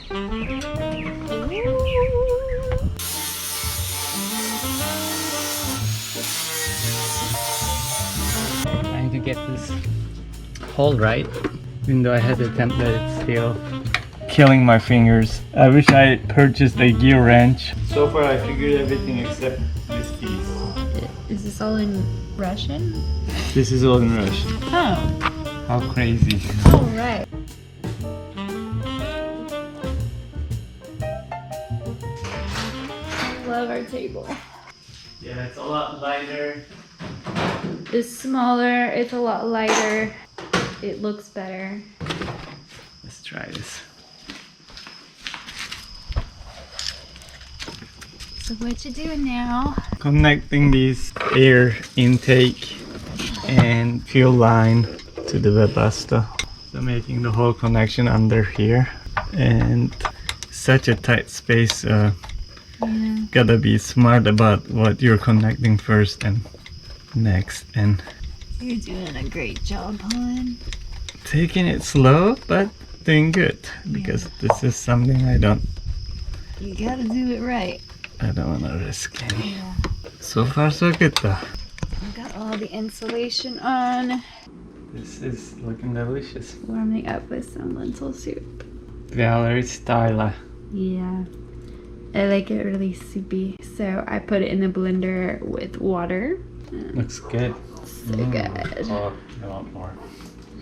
Trying to get this hole right, even though I had the template, it's still killing my fingers. I wish I purchased a gear wrench. So far I figured everything except this piece. Is this all in Russian? This is all in Russian. Oh. How crazy. Oh, right. Love our table. Yeah, it's a lot lighter. It's smaller, it's a lot lighter. It looks better. Let's try this. So what you doing now? Connecting this air intake and fuel line to the Webasto. So making the whole connection under here. And such a tight space, Yeah. gotta be smart about what you're connecting first and next. And You're doing a great job, hon. taking it slow, but doing good. Because this is something I don't You gotta do it right. want to risk any. Yeah. So far so good though. I've got all the insulation on. This is looking delicious. Warming up with some lentil soup. Valerie style. Yeah. I like it really soupy. So I put it in the blender with water. Looks good. So good. Oh, I want more.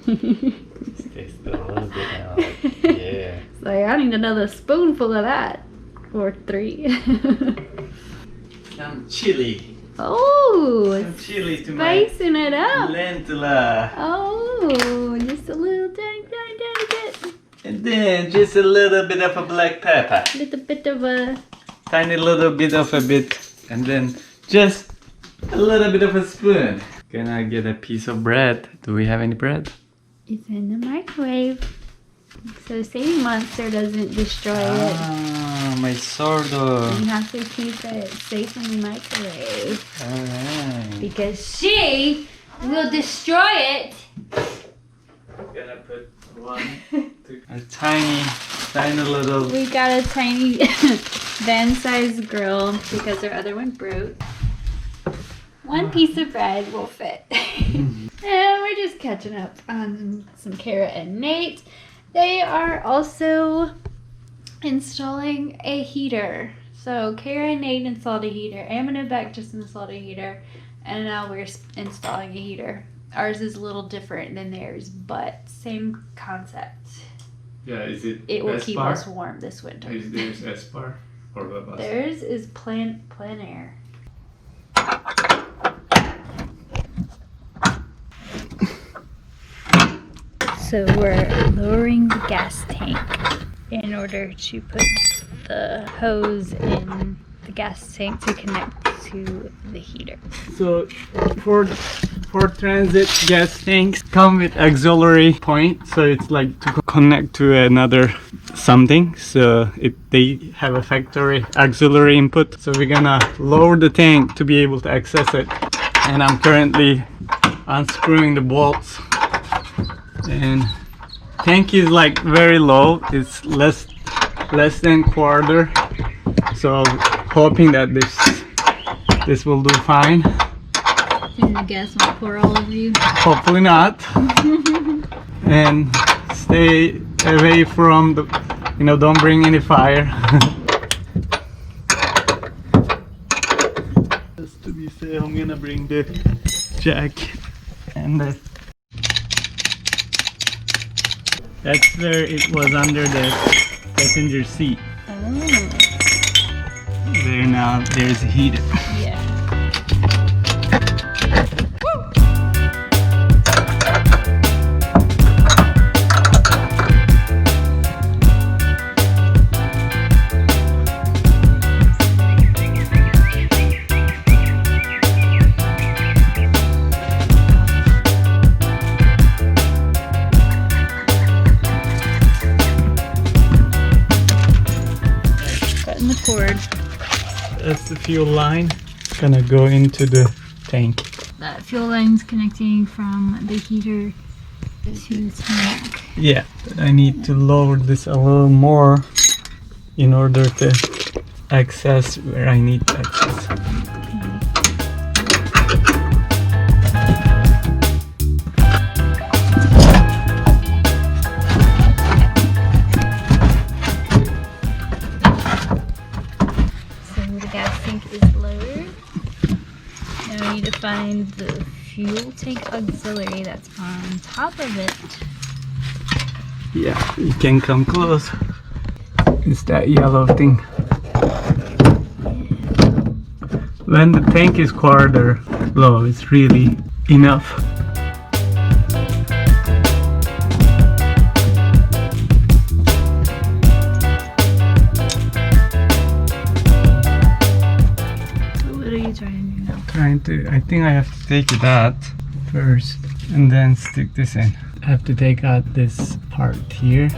Just taste it a little bit now. Yeah. So I need another spoonful of that. Or 3. Some chili. Oh, Some chili to my spicing it up. lentilla. Oh, just a little tiny bit. And then just a little bit of a black pepper. Little bit of a... Tiny little bit of a bit. And then just a little bit of a spoon. Gonna get a piece of bread. Do we have any bread? It's in the microwave. So Saving Monster doesn't destroy it. Ah, my sourdough. You have to keep it safe in the microwave. Alright. Because she will destroy it. Gonna put a tiny little. We got a tiny van-sized grill because our other one broke. One piece of bread will fit. And we're just catching up on some Kara and Nate. They are also installing a heater. So Kara and Nate installed a heater. Am and Beck just installed a heater. And now we're installing a heater. Ours is a little different than theirs, but same concept. Yeah, is it? It will keep us warm this winter. Is theirs S-bar or Webasto? Theirs is plein air. So we're lowering the gas tank in order to put the hose in the gas tank to connect to the heater. So for transit gas tanks come with auxiliary point, so it's like to connect to another something. So they have a factory auxiliary input. So we're gonna lower the tank to be able to access it. And I'm currently unscrewing the bolts. And tank is like very low. It's less than quarter. So hoping that this will do fine. And the gas won't pour all over you. Hopefully not. And stay away from the, don't bring any fire. Just to be safe, I'm gonna bring the jack and that's where it was under the passenger seat. Oh. There now, there's a heater. Yeah. Cutting the cord. That's the fuel line. It's gonna go into the tank. That fuel line's connecting from the heater to the tank. Yeah, but I need to lower this a little more in order to access where I need to access. Find the fuel tank auxiliary that's on top of it. Yeah, you can come close. It's that yellow thing. When the tank is quarter low, it's really enough. I think I have to take that first and then stick this in. I have to take out this part here.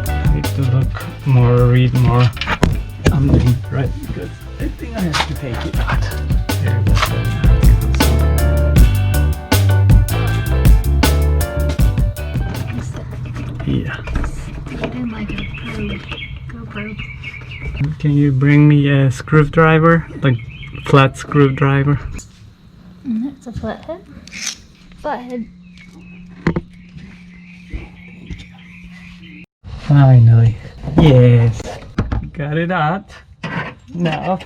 I need to look more, read more. I'm doing right because I think I have to take it out. There it is. Yeah. Like a GoPro. Can you bring me a screwdriver, like flat screwdriver? It's a flathead. Flathead. Finally, yes, got it out. Now,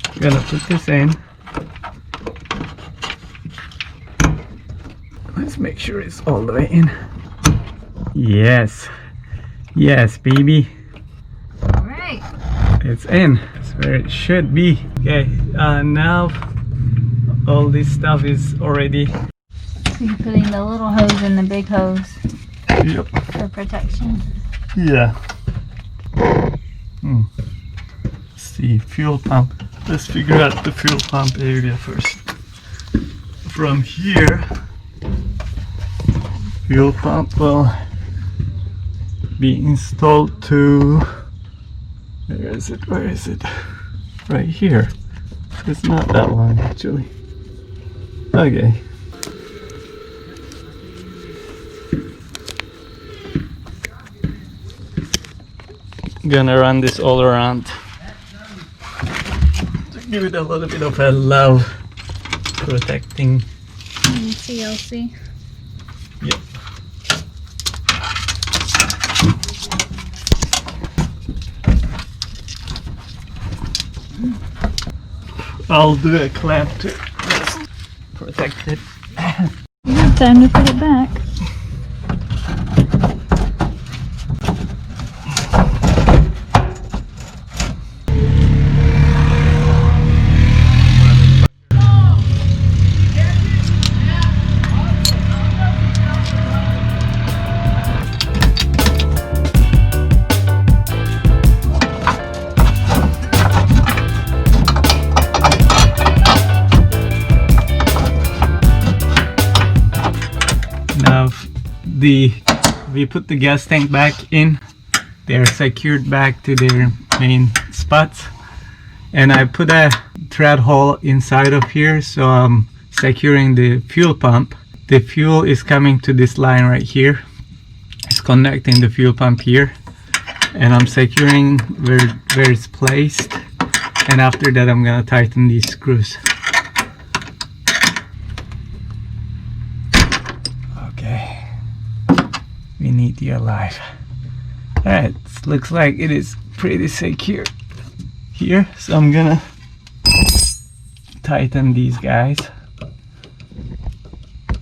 I'm gonna put this in. Let's make sure it's all the way in. Yes. Yes, baby. Alright. It's in. It's where it should be. Okay, now all this stuff is already. So you're putting the little hose in the big hose. Yep. For protection. Yeah. Let's see, fuel pump. Let's figure out the fuel pump area first. From here, fuel pump will be installed to, where is it, right here. It's not that long actually. Okay. Gonna run this all around to give it a little bit of a love protecting. TLC. Yep. I'll do a clamp to protect it. Time to put it back. We put the gas tank back in. They're secured back to their main spots, and I put a thread hole inside of here, so I'm securing the fuel pump. The fuel is coming to this line right here. It's connecting the fuel pump here, and I'm securing where it's placed, and after that I'm gonna tighten these screws. We need you alive. Alright, looks like it is pretty secure here, so I'm gonna tighten these guys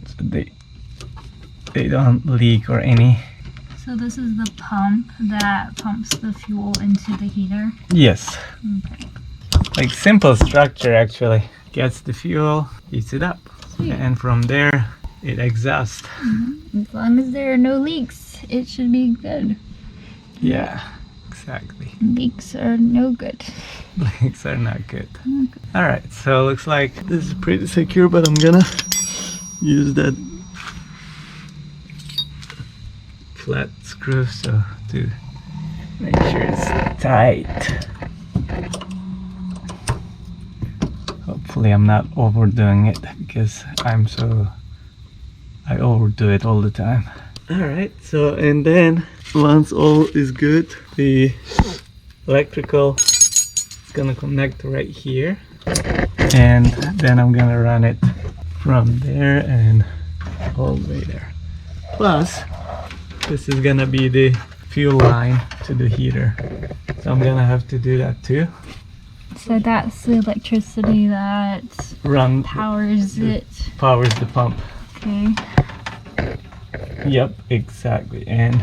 so they don't leak or any. So this is the pump that pumps the fuel into the heater? Yes. Okay. Like simple structure actually. Gets the fuel, heats it up, Sweet. And from there it exhausts. As long as there are no leaks, it should be good. Yeah, exactly. Leaks are no good. Leaks are not good. Alright, so looks like this is pretty secure, but I'm gonna use that flat screw so to make sure it's tight. Hopefully I'm not overdoing it because I'm so I overdo it all the time. Alright, so and then once all is good, the electrical is gonna connect right here. And then I'm gonna run it from there and all the way there. Plus, this is gonna be the fuel line to the heater. So I'm gonna have to do that too. So that's the electricity that powers it. Powers the pump. Okay. Yep, exactly. And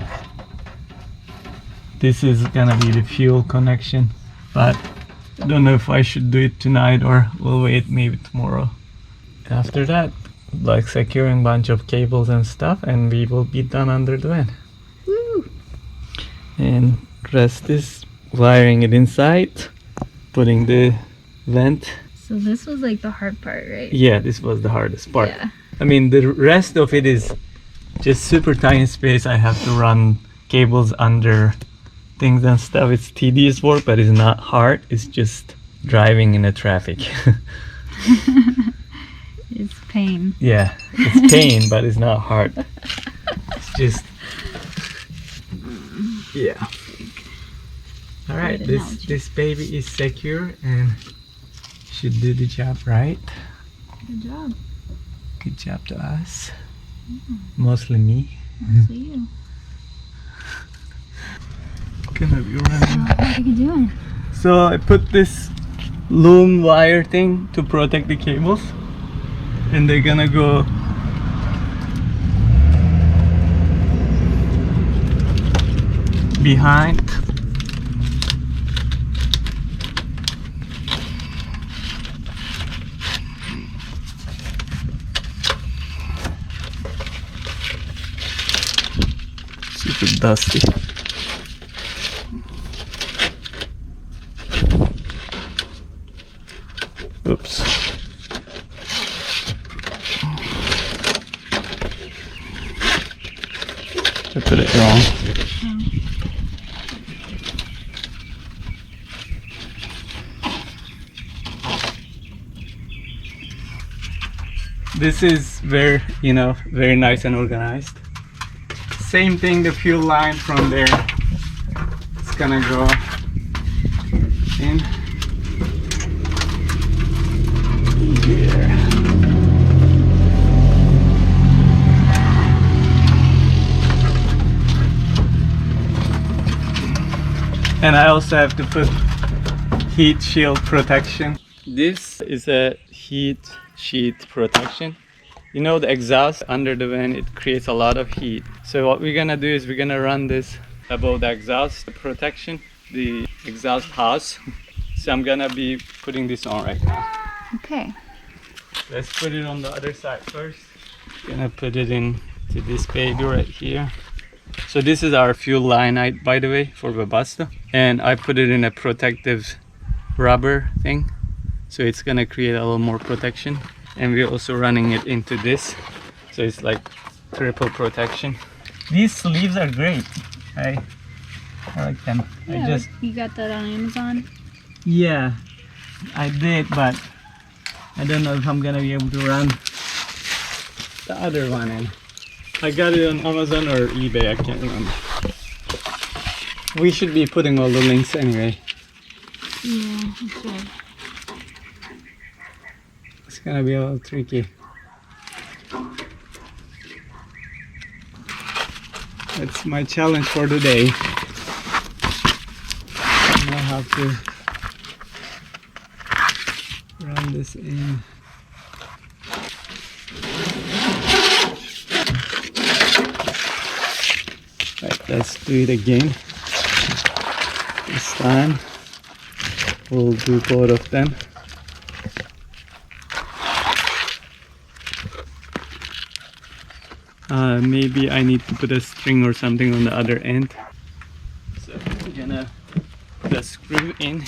this is gonna be the fuel connection. But I don't know if I should do it tonight or we'll wait maybe tomorrow. After that, like securing a bunch of cables and stuff, and we will be done under the van. Woo! And rest is wiring it inside, putting the vent. So this was like the hard part, right? Yeah, this was the hardest part. Yeah. I mean, the rest of it is just super tiny space. I have to run cables under things and stuff. It's tedious work, but it's not hard. It's just driving in the traffic. It's pain. Yeah, it's pain, but it's not hard. It's just, yeah. All right, this baby is secure and should do the job right. Good job. Good job to us. Mostly me. Mostly you. Gonna be running. What are you doing? So I put this loom wire thing to protect the cables, and they're gonna go behind. Super dusty. Oops. I put it wrong. This is very, very nice and organized. Same thing, the fuel line from there. It's gonna go in here. And I also have to put heat shield protection. This is a heat sheet protection. You know, the exhaust under the van, it creates a lot of heat. So what we're gonna do is we're gonna run this above the exhaust protection, the exhaust house. So I'm gonna be putting this on right now. Okay. Let's put it on the other side first. Gonna put it in to this baby right here. So this is our fuel line, by the way, for Webasto. And I put it in a protective rubber thing. So it's gonna create a little more protection. And we're also running it into this. So it's like triple protection. These sleeves are great. I like them. Yeah, you got that on Amazon? Yeah, I did, but I don't know if I'm gonna be able to run the other one in. I got it on Amazon or eBay, I can't remember. We should be putting all the links anyway. Yeah, you should. It's gonna be a little tricky. That's my challenge for today. I have to run this in. Right, let's do it again. This time we'll do both of them. Maybe I need to put a string or something on the other end. So I'm gonna put a screw in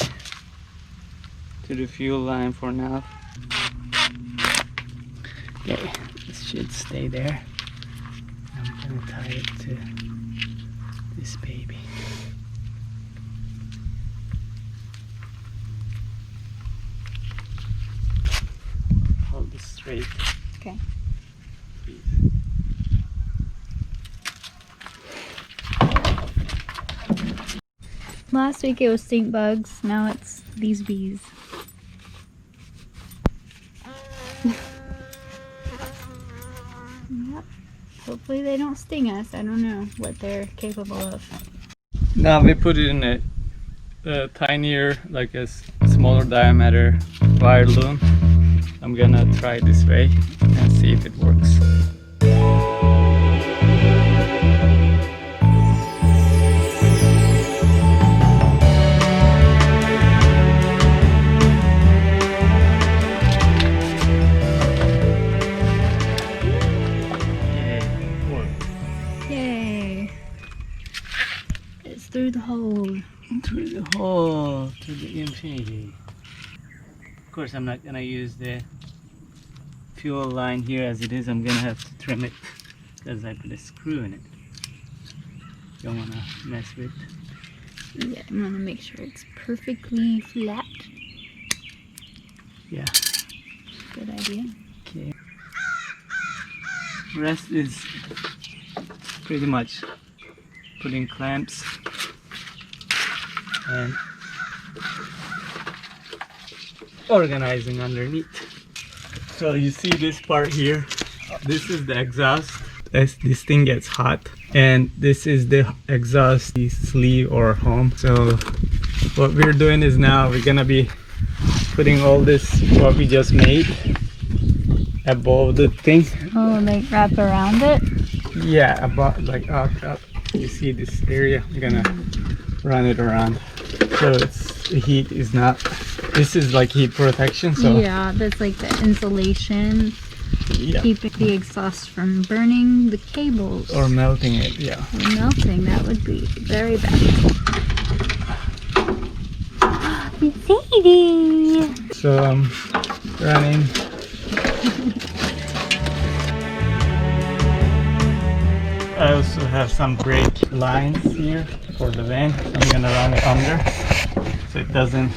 to the fuel line for now. Okay, this should stay there. I'm gonna tie it to this baby. Hold this straight. Okay. Please. Last week it was stink bugs, now it's these bees. Yep. Hopefully they don't sting us. I don't know what they're capable of. Now we put it in a tinier, like a smaller diameter wire loom. I'm gonna try it this way and see if it works. Yay! It's through the hole. Through the hole, to the infinity. Of course, I'm not gonna use the fuel line here as it is. I'm gonna have to trim it because I put a screw in it. Don't wanna mess with. Yeah, I'm gonna make sure it's perfectly flat. Yeah. Good idea. Okay. Rest is pretty much putting clamps and organizing underneath. So you see this part here, this is the exhaust. As this thing gets hot, and this is the exhaust sleeve or home. So what we're doing is now we're gonna be putting all this, what we just made, above the thing. Oh, like wrap around it? Yeah, about like up. You see this area? I'm gonna run it around. So it's, the heat is not, this is like heat protection. So yeah, that's like the insulation. yeah. Keeping the exhaust from burning the cables. Or melting it, yeah. Or melting, that would be very bad. It's easy! So I'm running. I also have some brake lines here for the van. I'm gonna run it under so it doesn't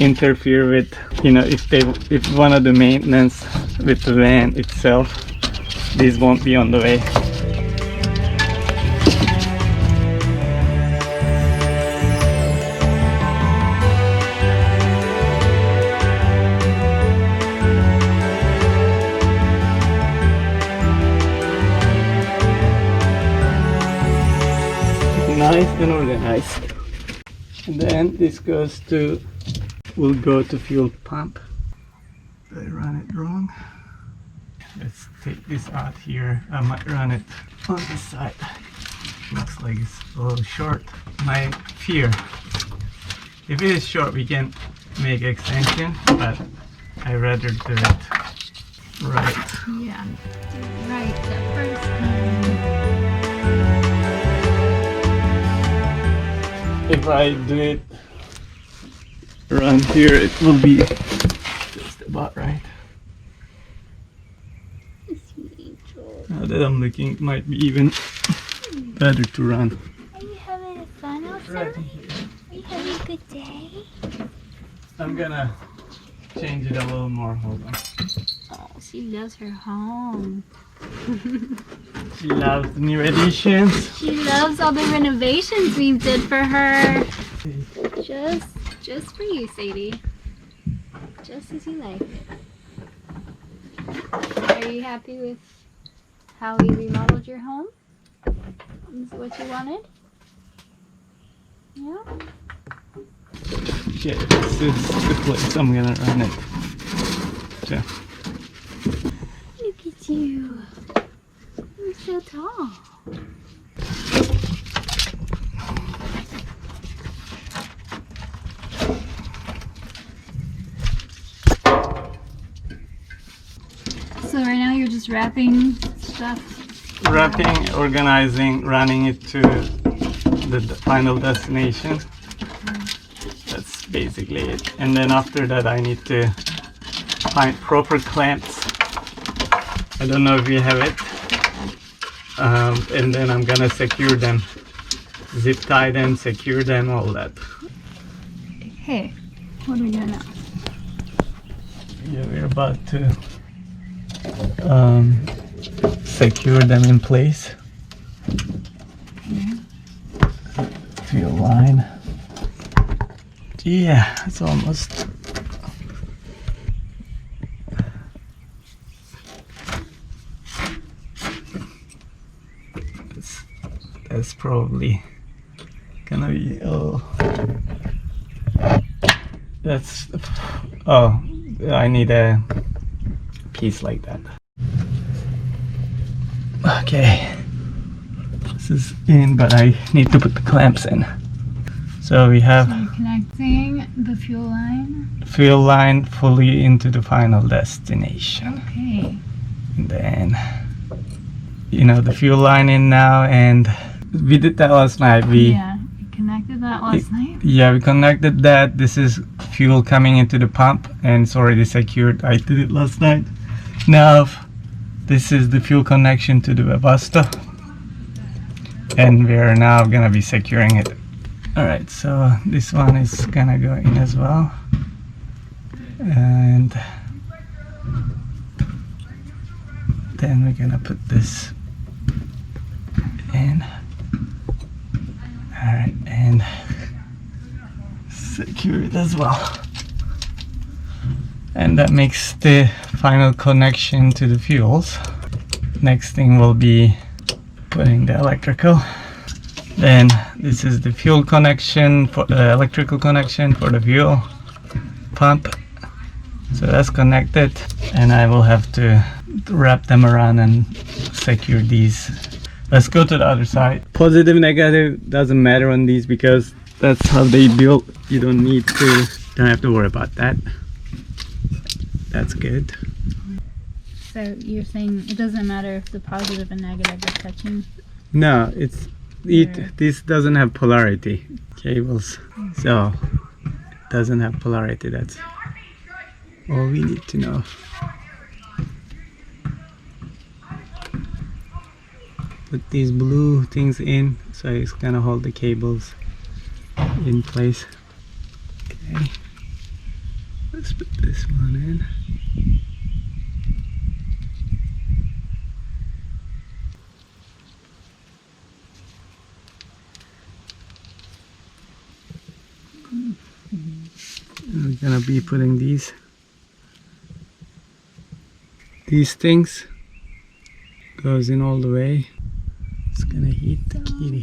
interfere with, you know, if you want to do maintenance with the van itself, these won't be on the way. Nice and organized. And then this goes to, will go to fuel pump. Did I run it wrong? Let's take this out here. I might run it on this side. Looks like it's a little short. My fear, if it is short, we can make extension, but I'd rather do it right. Yeah, do it right the first time. If I do it around here, it will be just about right. Now that I'm looking, it might be even better to run. Are you having fun outside? Right here. Are you having a good day? I'm gonna change it a little more. Hold on. Oh, she loves her home. She loves the new additions. She loves all the renovations we did for her. Just for you, Sadie. Just as you like it. Are you happy with how we remodeled your home? Is it what you wanted? Yeah? Okay, this is the place I'm gonna run it. So. Look at you. You're so tall. So right now you're just wrapping stuff? Wrapping, organizing, running it to the final destination. That's basically it. And then after that I need to find proper clamps. I don't know if we have it. And then I'm gonna secure them. Zip tie them, secure them, all that. Hey, what are we doing now? Yeah, we're about to secure them in place. fuel line. Yeah, it's almost. That's probably gonna be. Oh, that's. Oh, I need a piece like that. Okay, this is in, but I need to put the clamps in. So we have. So you're connecting the Fuel line fully into the final destination. Okay. And then, you know, the fuel line in now, and we did that last night. Yeah, you connected that last night? Yeah, we connected that. This is fuel coming into the pump and it's already secured. I did it last night. Now, this is the fuel connection to the Webasto. And we're now gonna be securing it. Alright, so this one is gonna go in as well. And then we're gonna put this in. Alright, and secure it as well. And that makes the final connection to the fuels. Next thing will be putting the electrical. Then this is the fuel connection, for the electrical connection for the fuel pump. So that's connected, and I will have to wrap them around and secure these. Let's go to the other side. Positive, negative doesn't matter on these because that's how they built. You don't have to worry about that. That's good. So you're saying it doesn't matter if the positive and negative are touching? No, this doesn't have polarity cables, so it doesn't have polarity. That's all we need to know. Put these blue things in, so it's gonna hold the cables in place. Okay, let's put this one in. We're gonna be putting these things goes in all the way. It's gonna heat the kitty.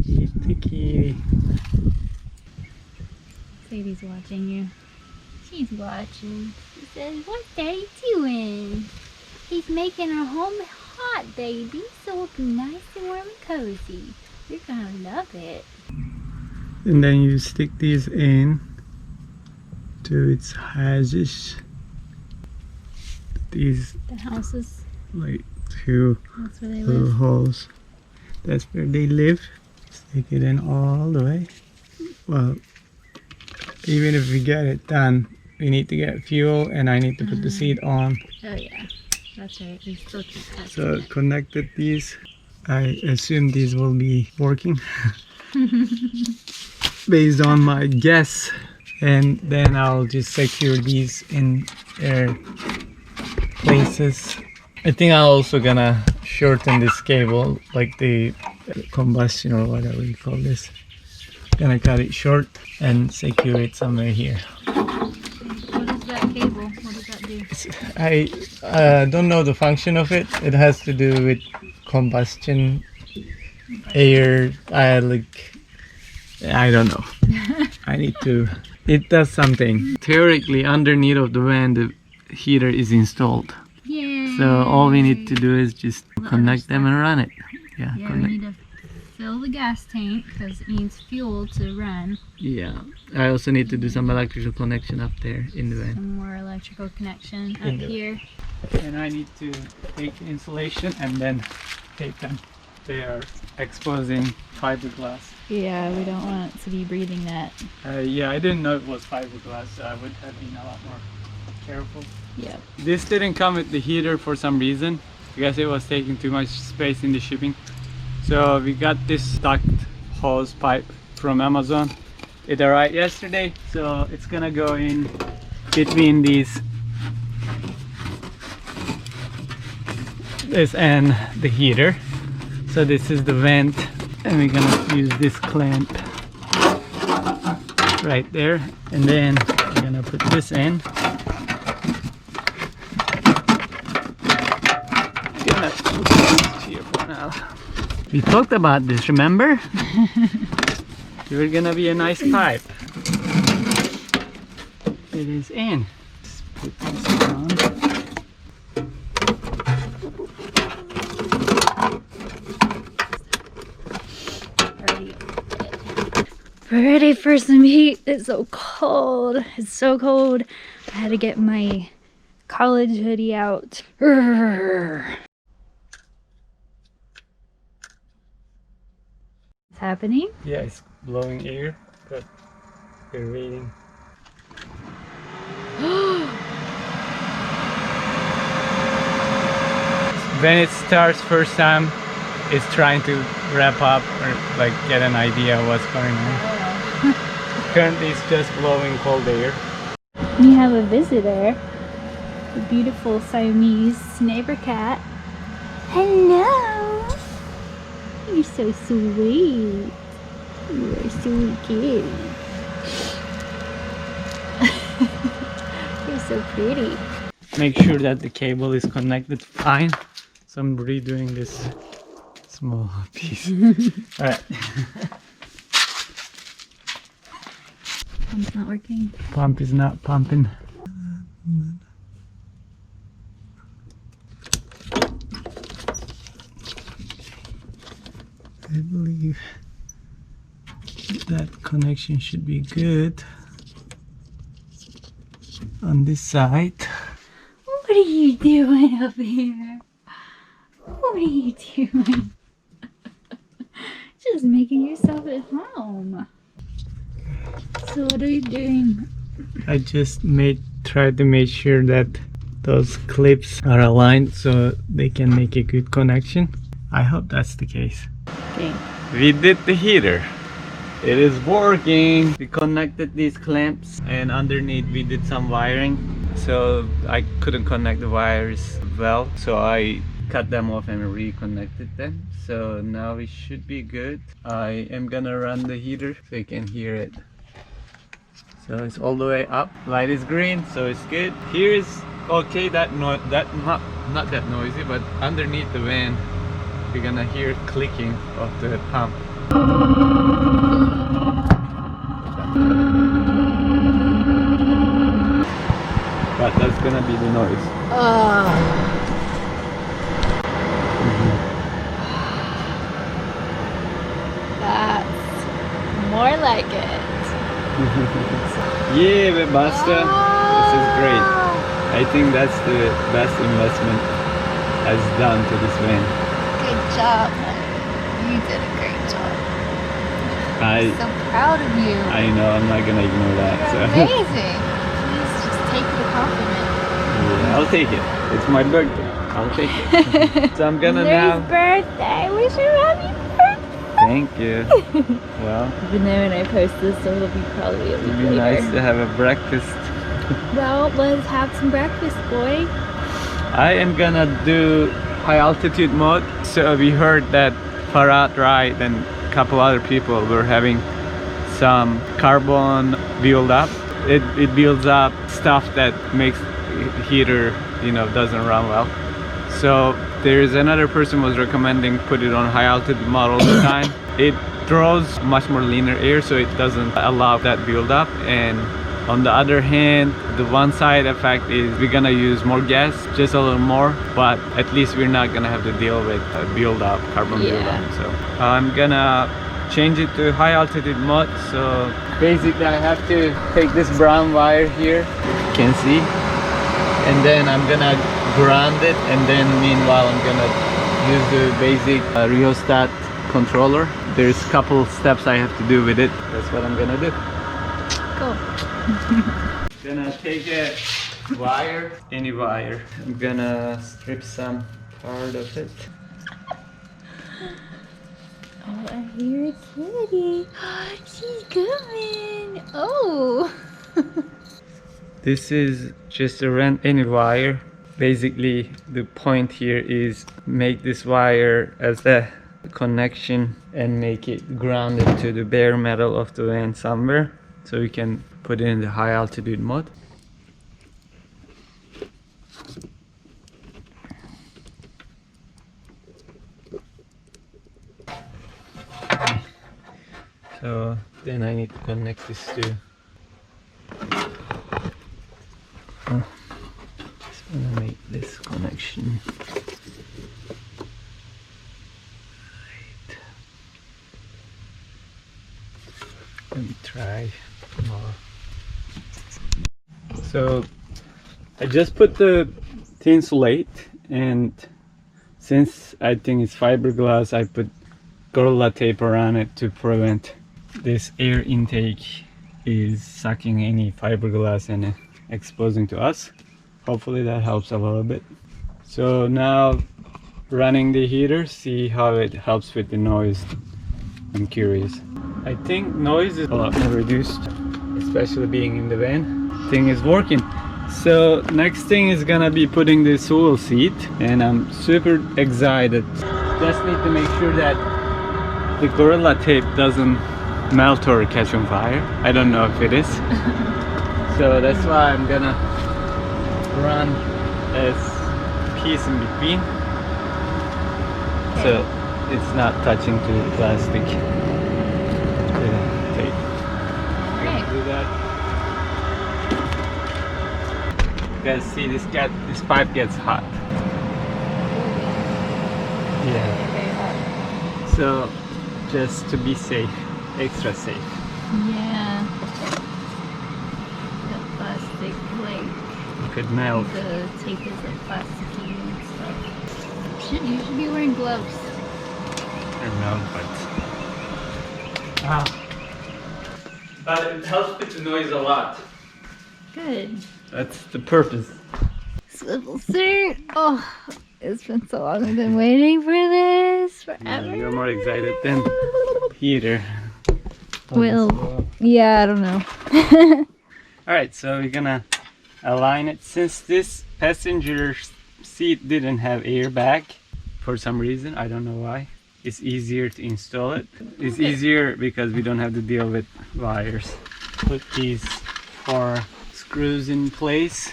Heat the kitty. Sadie's watching you. She's watching. She says, "What's Daddy doing? He's making our home hot, baby, so it'll be nice and warm and cozy. You're gonna love it." And then you stick these in to its houses. These The houses. like two That's where they little live. holes. That's where they live. Stick it in all the way. Well, even if we get it done, we need to get fuel, and I need to put the seat on. Oh yeah, that's right. We still keep testing So it. connected these. I assume these will be working based on my guess, and then I'll just secure these in their places. I think I'm also gonna shorten this cable, like the combustion or whatever you call this. Gonna cut it short and secure it somewhere here. What is that cable? What does that do? I don't know the function of it. It has to do with combustion, air. I don't know. I need to. It does something. Theoretically, underneath of the van, the heater is installed. Yeah. So all we need to do is just connect them and run it. Yeah, Yeah, we connect. need to fill the gas tank because it needs fuel to run. Yeah. I also need to do some electrical connection up there in the van. Some more electrical connection In up the- here. And I need to take the insulation and then tape them. They are exposing fiberglass. Yeah, we don't want it to be breathing that. Yeah, I didn't know it was fiberglass, so I would have been a lot more careful. Yep. This didn't come with the heater for some reason. I guess it was taking too much space in the shipping. So we got this duct hose pipe from Amazon. It arrived yesterday, so it's gonna go in between this and the heater. So this is the vent And we're gonna use this clamp right there, and then we're gonna put this in. Gonna put this here for now. We talked about this, remember? It was gonna be a nice pipe. It is in. Let's put this on. We're ready for some heat. It's so cold. It's so cold. I had to get my college hoodie out. What's happening? Yeah, it's blowing air, but we're waiting. When it starts first time, it's trying to wrap up or like get an idea of what's going on. Currently it's just blowing cold air. We have a visitor. The beautiful Siamese neighbor cat. Hello! You're so sweet. You're a sweet kid. You're so pretty. Make sure that the cable is connected fine. So I'm redoing this small piece. Alright. Pump's not working. Pump is not pumping. I believe that connection should be good on this side. What are you doing up here? What are you doing? Just making yourself at home. So what are you doing? I just tried to make sure that those clips are aligned so they can make a good connection. I hope that's the case. Okay. We did the heater. It is working. We connected these clamps and underneath we did some wiring. So I couldn't connect the wires well. So I cut them off and reconnected them. So now it should be good. I am gonna run the heater so you can hear it. So it's all the way up. Light is green, so it's good. Here is okay. That not that noisy, but underneath the van, you're gonna hear clicking of the pump. But that's gonna be the noise. That's more like it. Yeah, Webasto. This is great. I think that's the best investment has done to this van. Good job, honey. You did a great job. I'm so proud of you. I know, I'm not gonna ignore that. You're amazing. Please just take the compliment. Yeah, I'll take it. It's my birthday. I'll take it. So I'm gonna now. Birthday. Wish you happy birthday. Thank you. Well, Even though when I post this, it'll be probably a week it'd be later. nice to have a breakfast. Well, let's have some breakfast, boy. I am gonna do high altitude mode. So we heard that Farad, Right, and a couple other people were having some carbon build up. It builds up stuff that makes heater, doesn't run well. So there's another person was recommending put it on high altitude mode all the time. It draws much more leaner air, so it doesn't allow that build up. And on the other hand, the one side effect is we're gonna use more gas, just a little more, but at least we're not gonna have to deal with build up, carbon build up. So I'm gonna change it to high altitude mode. So basically I have to take this brown wire here, you can see, and then I'm gonna ground it, and then meanwhile I'm gonna use the basic rheostat controller. There's a couple steps I have to do with it. That's what I'm gonna do. Cool. Gonna take a wire, any wire. I'm gonna strip some part of it. Oh, I hear a kitty. She's coming. Oh. This is just any wire. Basically, the point here is make this wire as a connection and make it grounded to the bare metal of the van somewhere, so we can put it in the high altitude mode. So then I need to connect this to just wanna make this connection. Right. Let me try more. So I just put the thin slate, and since I think it's fiberglass, I put Gorilla Tape around it to prevent this air intake is sucking any fiberglass and exposing to us. Hopefully that helps a little bit. So now running the heater, see how it helps with the noise. I'm curious. I think noise is a lot more reduced, especially being in the van. Thing is working. So next thing is gonna be putting the swivel seat, and I'm super excited. Just need to make sure that the Gorilla Tape doesn't melt or catch on fire. I don't know if it is. So that's why I'm gonna run a piece in between, so it's not touching to the plastic tape. Alright. Do that. You guys see this pipe gets hot. Yeah. So just to be safe, extra safe. Yeah. The plastic, like, Could melt. the tape is like plasticky and stuff. You should be wearing gloves. Could melt, but it helps with the noise a lot. Good. That's the purpose. Swivel suit. Oh, it's been so long. I've been waiting for this forever. You're more excited than Peter. Well, yeah, I don't know. Alright, so we're gonna align it. Since this passenger seat didn't have airbag for some reason, I don't know why, it's easier to install it. It's easier because we don't have to deal with wires. Put these 4 screws in place,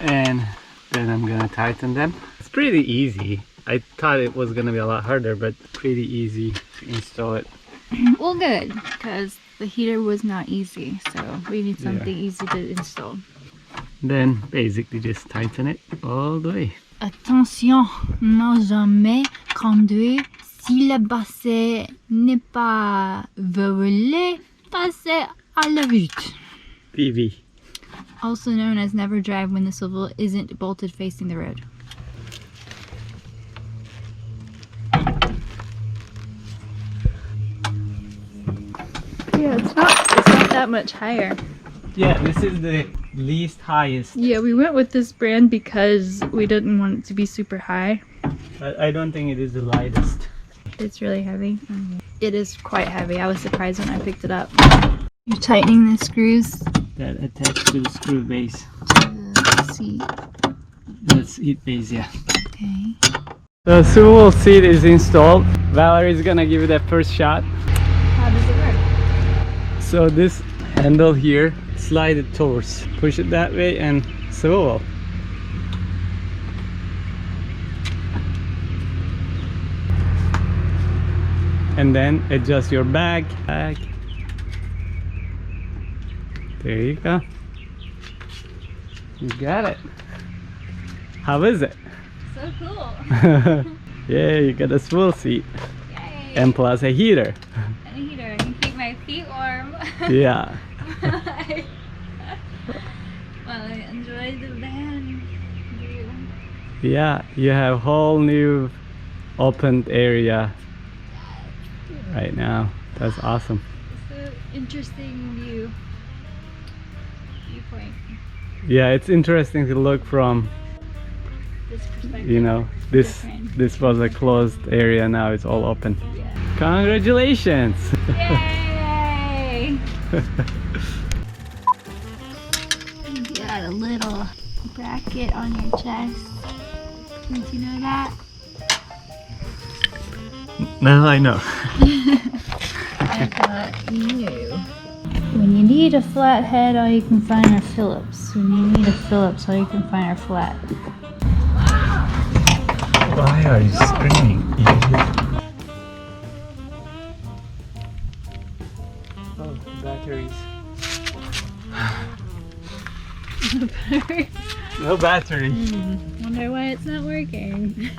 and then I'm gonna tighten them. It's pretty easy. I thought it was gonna be a lot harder, but pretty easy to install it. Well, good, because the heater was not easy, so we need something easy to install. Then basically just tighten it all the way. Attention, ne jamais conduire si le basset n'est pas verrouillé, passez à la route. PV. Also known as never drive when the swivel isn't bolted facing the road. Yeah, it's not that much higher. Yeah, this is the least highest. Yeah, we went with this brand because we didn't want it to be super high. But I don't think it is the lightest. It's really heavy. It is quite heavy. I was surprised when I picked it up. You're tightening the screws That attached to the screw base. to the seat. That's seat base, yeah. Okay. The swivel seat is installed. Valerie's gonna give it a first shot. How does it work? So this handle here, slide it towards. Push it that way and swivel. And then adjust your back. There you go. You got it. How is it? So cool. Yeah, you got a swivel seat. Yay. And plus a heater. And a heater. I can keep my feet warm. Yeah. Well, I enjoy the van view. Yeah, you have whole new opened area right now. That's awesome. It's an interesting viewpoint. Yeah, it's interesting to look from, This perspective. you know, this Different. was a closed area, now it's all open. Yeah. Congratulations! Yay! You got a little bracket on your chest. Did you know that? Now I know. I thought you knew. When you need a flat head, all you can find are Phillips. When you need a Phillips, all you can find are flat. Why are you screaming? Oh, batteries. No battery. Wonder why it's not working.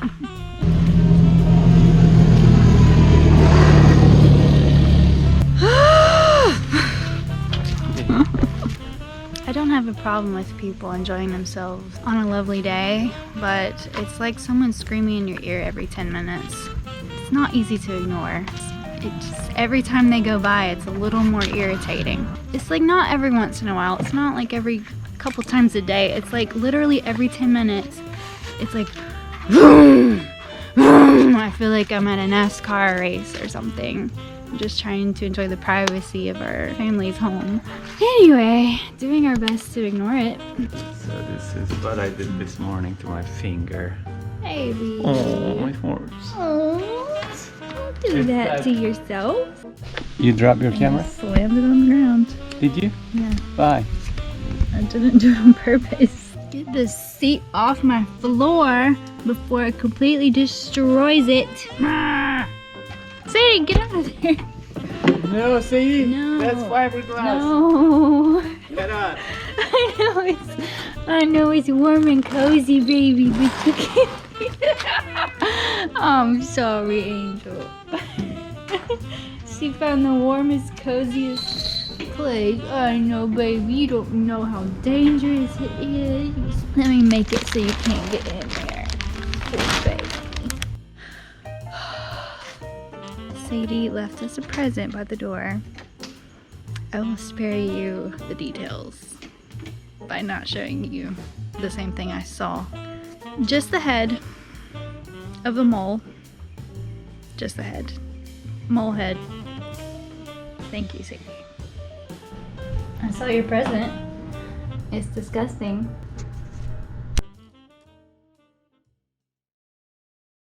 I don't have a problem with people enjoying themselves on a lovely day, but it's like someone screaming in your ear every 10 minutes. It's not easy to ignore. It just, every time they go by, it's a little more irritating. It's like not every once in a while. It's not like every couple times a day. It's like literally every 10 minutes. It's like, vroom, vroom. I feel like I'm at a NASCAR race or something. I'm just trying to enjoy the privacy of our family's home. Anyway, doing our best to ignore it. So this is what I did this morning to my finger. Baby. Oh, it hurts. Oh, don't do that to yourself. You dropped your camera? I slammed it on the ground. Did you? Yeah. Why? I didn't do it on purpose. Get this seat off my floor before it completely destroys it. Sadie, get out of there. No, see? No. That's fiberglass. No. Get up. I know it's warm and cozy, baby, but you can't be I'm sorry, Angel. She found the warmest, coziest place. I know, baby. You don't know how dangerous it is. Let me make it so you can't get in there. Poor baby. Sadie left us a present by the door. I will spare you the details by not showing you the same thing I saw. Just the head of a mole. Just the head. Mole head. Thank you, Sadie. I saw your present. It's disgusting.